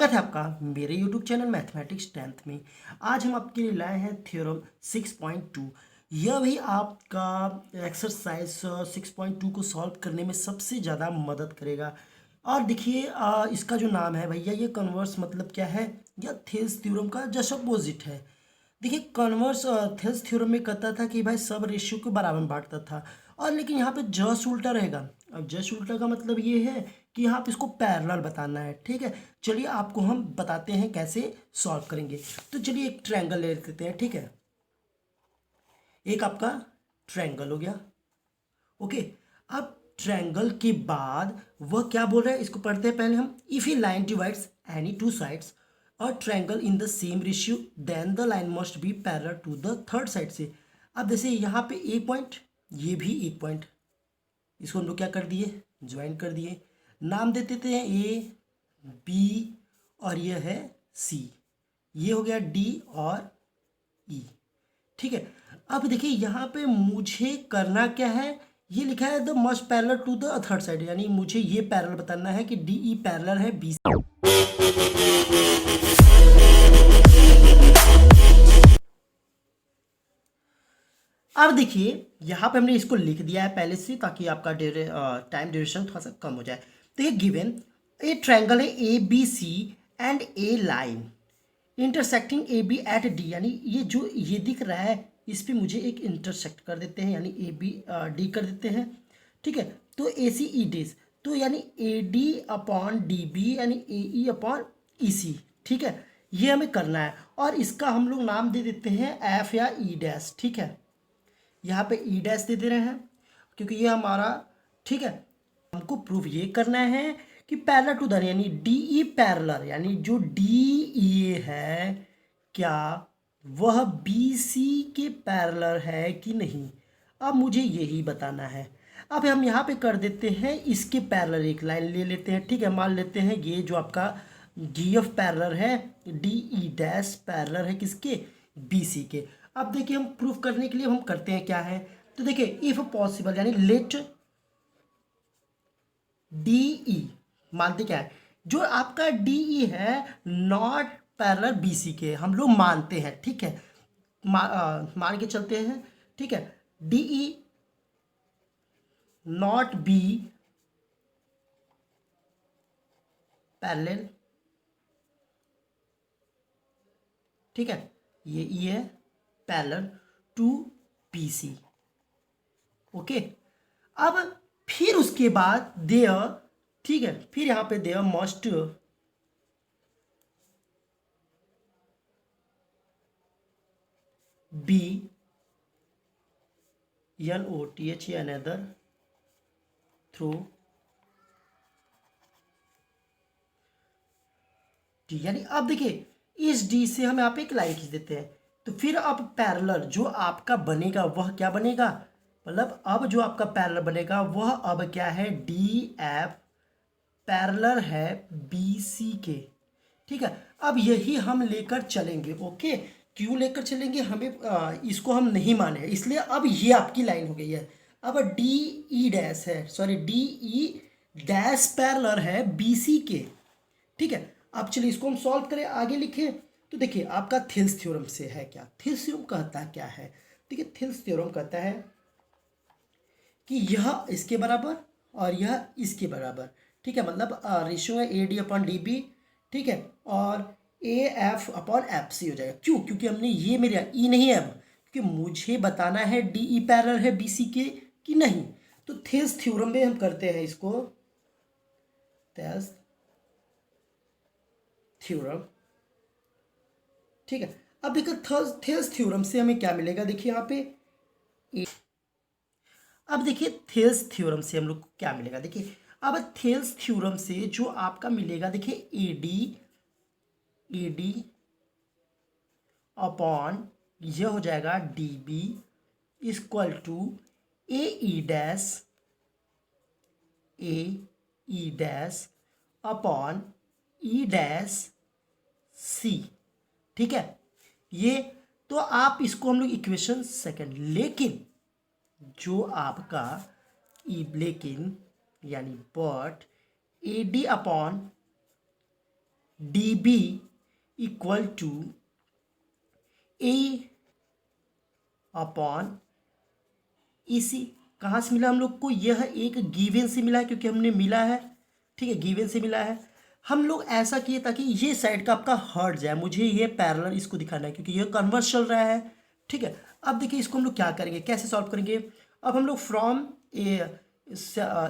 स्वागत है आपका मेरे YouTube चैनल मैथमेटिक्स 10th में। आज हम आपके लिए लाए हैं थ्योरम 6.2। यह भी आपका एक्सरसाइज 6.2 को सॉल्व करने में सबसे ज़्यादा मदद करेगा। और देखिए इसका जो नाम है भैया, ये कन्वर्स मतलब क्या है, यह थेल्स थ्योरम का जस्ट अपोजिट है। देखिए कन्वर्स थेल्स थ्योरम में कहता था कि भाई सब रेशियो को बराबर में बांटता था, और लेकिन यहाँ पे जस्ट उल्टा रहेगा। अब जस्ट उल्टा का मतलब ये है कि यहाँ पे इसको पैरेलल बताना है। ठीक है, चलिए आपको हम बताते हैं कैसे सॉल्व करेंगे। तो चलिए एक ट्रायंगल ले लेते हैं। ठीक है, एक आपका ट्रायंगल हो गया। ओके, अब ट्रायंगल के बाद वह क्या बोल रहा है, इसको पढ़ते हैं पहले हम। If a line divides any two sides और triangle in the same ratio then the line must be parallel to the third side से। अब जैसे यहाँ पे ए पॉइंट, ये भी एक पॉइंट, इसको हम लोग क्या कर दिए, ज्वाइन कर दिए। नाम दे देते हैं ए बी और ये है सी। ये हो गया डी और ई। ठीक है, अब देखिए यहाँ पे मुझे करना क्या है, ये लिखा है the must parallel to the third side, यानी मुझे ये पैरेलल बताना है कि डी ई पैरेलल है बी। अब देखिए यहाँ पे हमने इसको लिख दिया है पहले से, ताकि आपका टाइम ड्यूरेशन थोड़ा सा कम हो जाए। तो ये गिवन ए ट्रायंगल है A B C and a line intersecting A B at D, यानी ये जो ये दिख रहा है इस पे मुझे एक इंटरसेक्ट कर देते हैं, यानी ए बी डी कर देते हैं। ठीक है, तो ए सी ई डी, तो यानी A D upon D B यानी ए ई अपॉन ई सी। ठीक है, ये हमें करना है, और इसका हम लोग नाम दे देते हैं एफ या ई डैश। ठीक है, यहाँ पे ई डैश दे रहे हैं क्योंकि ये हमारा, ठीक है, हमको प्रूफ ये करना है कि पैरेलल टू द, यानी डी ई पैरेलल, यानी जो डी ई है क्या वह बी सी के पैरेलल है कि नहीं। अब मुझे यही बताना है। अब हम यहाँ पे कर देते हैं इसके पैरेलल एक लाइन ले लेते हैं। ठीक है, मान लेते हैं ये जो आपका डी एफ पैरेलल है, डी ई डैश पैरेलल है किसके, बी सी के। अब देखिए हम प्रूफ करने के लिए हम करते हैं क्या है, तो देखिए इफ पॉसिबल, यानी लेट डी ई, मानते क्या है, जो आपका डी ई है नॉट पैरेलल बी सी के, हम लोग मानते हैं। ठीक है, मान के चलते हैं। ठीक है, D E not B parallel. ठीक है, ये ई है parallel to B C. Okay, अब फिर उसके बाद देयर, ठीक है, फिर यहाँ पे there must be N O T H another through D, यानी अब देखिए इस डी से हम यहाँ पे एक लाइन खींच देते हैं। तो फिर अब पैरेलल जो आपका बनेगा वह क्या बनेगा, मतलब अब जो आपका पैरेलल बनेगा वह अब क्या है, डी एफ पैरेलल है बी सी के। ठीक है, अब यही हम लेकर चलेंगे। ओके, क्यों लेकर चलेंगे, हमें इसको हम नहीं माने, इसलिए अब ये आपकी लाइन हो गई है। अब डी ई डैश है, sorry D E dash parallel है बी सी के। ठीक है, अब चलिए इसको हम सॉल्व करें, आगे लिखें। तो देखिए आपका थेल्स थ्योरम से है क्या, थेल्स थ्योरम कहता क्या है, देखिए थेल्स थ्योरम कहता है कि यह इसके बराबर और यह इसके बराबर। ठीक है, मतलब रेशियो है A D upon D B. ठीक है, और A F upon F C हो जाएगा। क्यों, क्योंकि हमने ये मेरे ई नहीं है अब, क्योंकि मुझे बताना है डी ई पैरेलल है बी सी के कि नहीं। तो थेल्स थ्योरम में हम करते हैं इसको, थेल्स थ्योरम। ठीक है, अब देखो थेल्स थ्योरम से हमें क्या मिलेगा, देखिए यहाँ पे अब देखिए थेल्स थ्योरम से हम लोग को क्या मिलेगा, देखिए अब थेल्स थ्योरम से जो आपका मिलेगा, देखिए ए डी अपॉन यह हो जाएगा D B equal to A E dash upon E dash C. ठीक है, ये तो आप इसको हम लोग इक्वेशन सेकंड, लेकिन जो आपका लेकिन यानी but A D upon D B equal to A upon E C. कहाँ से मिला हम लोग को? यह एक गिवन से मिला है, क्योंकि हमने मिला है, ठीक है, गिवन से मिला है। हम लोग ऐसा किए ताकि ये साइड का आपका हट जाए, मुझे ये पैरेलल इसको दिखाना है क्योंकि ये कन्वर्स चल रहा है, ठीक है। अब देखिए इसको हम लोग क्या करेंगे, कैसे सॉल्व करेंगे। अब हम लोग from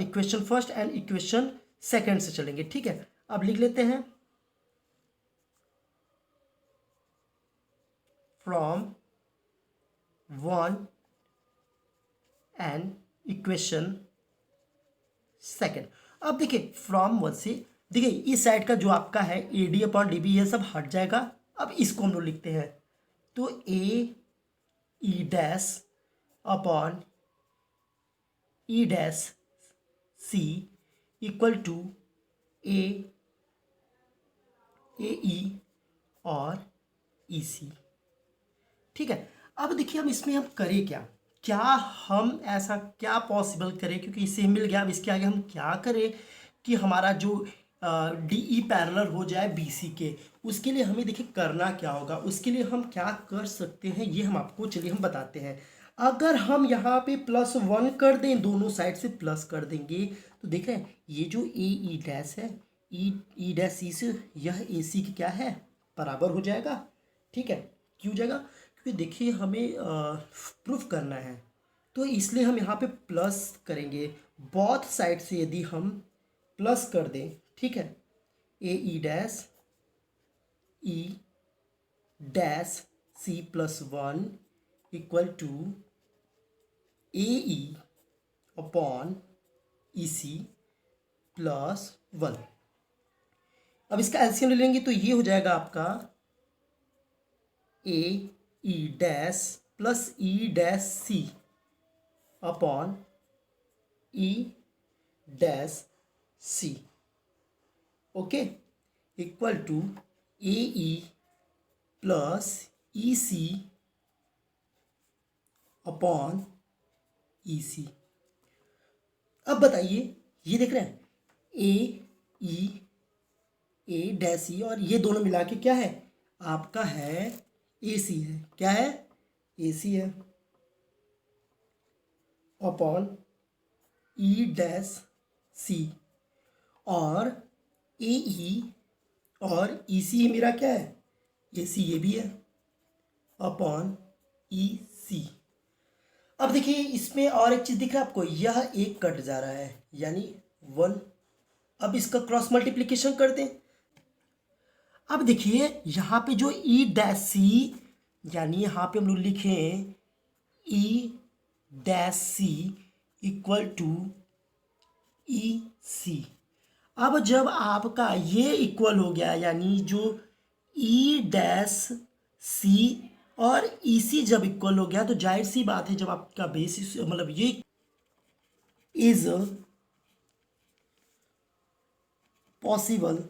equation first and equation second से चलेंगे, ठीक है। अब लिख लेते हैं from one and equation second. अब देखिए फ्रॉम वन से, देखिए इस साइड का जो आपका है A D upon D B, ये सब हट जाएगा। अब इसको हम लोग लिखते हैं, तो A E dash upon E dash C equal to A E और ई सी, ठीक है। अब देखिए हम इसमें हम करें क्या, क्या हम ऐसा क्या पॉसिबल करें, क्योंकि इससे मिल गया। अब इसके आगे हम क्या करें कि हमारा जो डी ई पैरेलल हो जाए बी सी के। उसके लिए हमें देखिए करना क्या होगा, उसके लिए हम क्या कर सकते हैं ये हम आपको चलिए हम बताते हैं। अगर हम यहाँ पे +1 कर दें, दोनों साइड से प्लस कर देंगे, तो देख रहे हैं ये जो ए ई डैश है, ई डैश सी से यह ए सी की क्या है बराबर हो जाएगा, ठीक है। क्यों हो जाएगा? क्योंकि देखिए हमें प्रूफ करना है, तो इसलिए हम यहाँ पे प्लस करेंगे। बोथ साइड से यदि हम प्लस कर दें, ठीक है, A E dash C +1 equal to A E upon E C +1। अब इसका एलसीएम ले लेंगे तो ये हो जाएगा आपका A E dash plus E dash C upon E dash C, okay, equal to A E plus E C upon E C. अब बताइए, ये देख रहे हैं ए डैश ई और ये दोनों मिला के क्या है आपका है ए सी है, क्या है ए सी है, अपॉन ई डैश सी, और ए ई और ई सी मेरा क्या है ए सी, ये भी है, अपॉन ई सी। अब देखिए इसमें और एक चीज़ दिख रहा है आपको, यह एक कट जा रहा है यानी 1। अब इसका क्रॉस मल्टीप्लिकेशन कर दें। अब देखिए यहाँ पे जो ई डैश सी, यानी यहाँ पे हम लोग लिखें E dash C equal to E C. अब जब आपका ये इक्वल हो गया, यानी जो ई डैश सी और ई सी जब इक्वल हो गया, तो जाहिर सी बात है जब आपका बेसिस मतलब ये इज पॉसिबल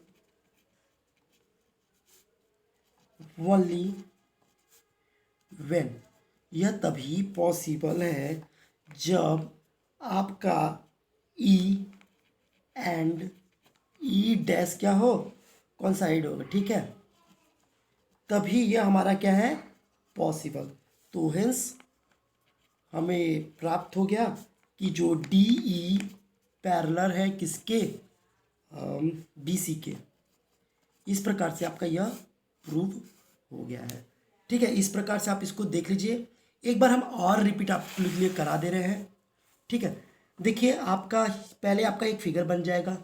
ओनली व्हेन, यह तभी पॉसिबल है जब आपका ई एंड ई डैश क्या हो, कौन साइड होगा, ठीक है, तभी यह हमारा क्या है पॉसिबल। तो हेंस हमें प्राप्त हो गया कि जो डी ई पैरेलल है किसके, बी सी के। इस प्रकार से आपका यह प्रूव हो गया है, ठीक है। इस प्रकार से आप इसको देख लीजिए। एक बार हम और रिपीट आपके लिए करा दे रहे हैं, ठीक है। देखिए आपका पहले आपका एक फिगर बन जाएगा,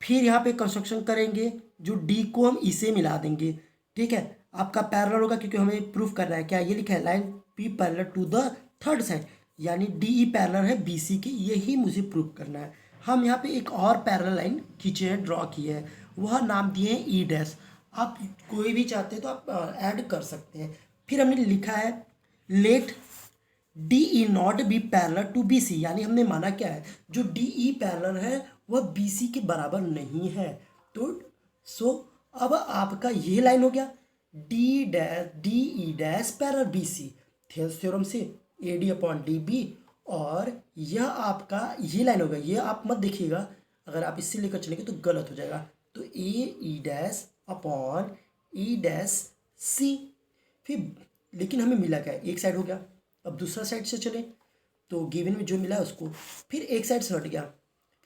फिर यहाँ पे कंस्ट्रक्शन करेंगे, जो डी को हम इसे मिला देंगे, ठीक है। आपका पैरेलल होगा क्योंकि हमें प्रूफ करना है, क्या ये लिखा है line P parallel to the third side, यानी डी ई पैरेलल है बी सी की, यही मुझे प्रूफ करना है। हम यहाँ पे एक और पैरेलल लाइन खींचे हैं, ड्रॉ की है, वह नाम दिए हैं ई डैश। आप कोई भी चाहते हैं तो आप ऐड कर सकते हैं। फिर हमने लिखा है let D E not B parallel to B C, यानी हमने माना क्या है, जो डी ई पैरेलल है वह बी सी के बराबर नहीं है। तो अब आपका ये लाइन हो गया D E dash parallel B C, Thales theorem से A D upon D B, और यह आपका ये लाइन होगा, ये आप मत देखिएगा, अगर आप इससे लेकर चलेंगे तो गलत हो जाएगा। तो A E dash upon E dash C. फिर लेकिन हमें मिला क्या, एक साइड हो गया, अब दूसरा साइड से चले तो गिवन में जो मिला है उसको, फिर एक साइड से हट गया,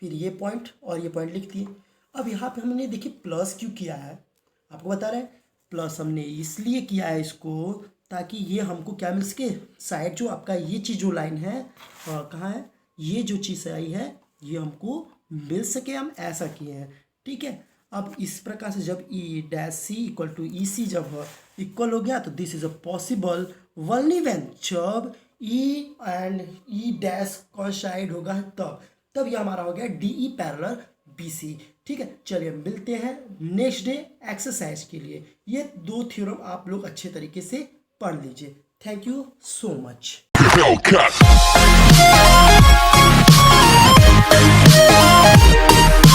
फिर ये पॉइंट और ये पॉइंट लिख दिए। अब यहाँ पे हमने देखिए प्लस क्यों किया है, आपको बता रहे हैं प्लस हमने इसलिए किया है इसको ताकि ये हमको क्या मिल सके, साइड जो आपका ये चीज़ जो लाइन है कहाँ है, ये जो चीज़ आई है ये हमको मिल सके, हम ऐसा किए हैं। ठीक है, अब इस प्रकार से जब E dash C equal to E C जब इक्वल हो गया तो this is a possible only when जब E and E dash coincide होगा तब ये हमारा हो गया D E parallel B C. ठीक है, चलिए मिलते हैं नेक्स्ट डे एक्सरसाइज के लिए। ये दो थ्योरम आप लोग अच्छे तरीके से पढ़ लीजिए। Thank you so much.